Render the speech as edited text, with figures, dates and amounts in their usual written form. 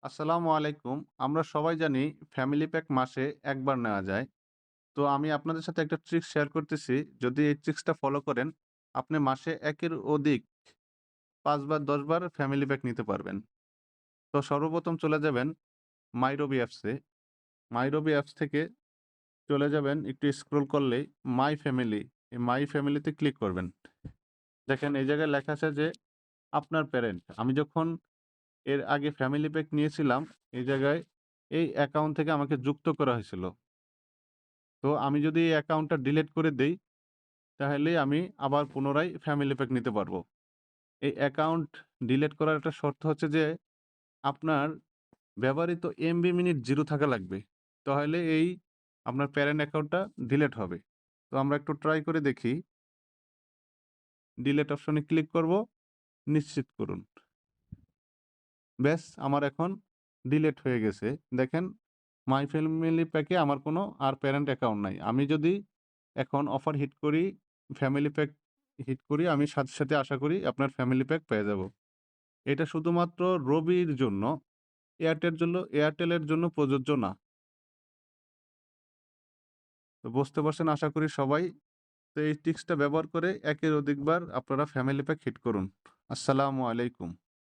আসসালামু আলাইকুম। আমরা সবাই জানি ফ্যামিলি প্যাক মাসে একবার নেওয়া যায়। তো আমি আপনাদের সাথে একটা ট্রিক্স শেয়ার করতেছি। যদি এই ট্রিক্সটা ফলো করেন, আপনি মাসে ১ এর অধিক ৫ বার ১০ বার ফ্যামিলি প্যাক নিতে পারবেন। তো সর্বপ্রথম চলে যাবেন মাইরবি অ্যাপসে। মাইরবি অ্যাপস থেকে চলে যাবেন একটু স্ক্রল করলেই মাই ফ্যামিলি। এই মাই ফ্যামিলিতে ক্লিক করবেন। দেখেন এই জায়গায় লেখা আছে যে আপনার প্যারেন্ট। আমি যখন এর আগে ফ্যামিলি প্যাক নিয়েছিলাম, এই জায়গায় এই অ্যাকাউন্ট থেকে আমাকে যুক্ত করা হয়েছিল। তো আমি যদি এই অ্যাকাউন্টটা ডিলিট করে দেই, তাহলেই আমি আবার পুনরায় ফ্যামিলি প্যাক নিতে পারবো। এই অ্যাকাউন্ট ডিলিট করার একটা শর্ত হচ্ছে যে, আপনার ব্যবহৃত এমবি মিনিট 0 থাকা লাগবে। তাহলে এই আপনার প্যারেন্ট অ্যাকাউন্টটা ডিলিট হবে। তো আমরা একটু ট্রাই করে দেখি। ডিলিট অপশনে ক্লিক করব, নিশ্চিত করুন। ব্যাস আমার এখন ডিলিট হয়ে গেছে। দেখেন মাই ফ্যামিলি প্যাকে আমার কোনো আর প্যারেন্ট অ্যাকাউন্ট নাই। আমি যদি এখন অফার হিট করি, ফ্যামিলি প্যাক হিট করি, আমি সাথে, সাথে আশা করি আপনার ফ্যামিলি প্যাক পেয়ে যাব। এটা শুধুমাত্র রবির জন্য, এয়ারটেলের জন্য প্রযোজ্য না। তো বুঝতে পারছেন আশা করি সবাই। তো এই ট্রিক্সটা ব্যবহার করে ১ এর অধিকবার আপনারা ফ্যামিলি প্যাক হিট করুন। আসসালামু আলাইকুম।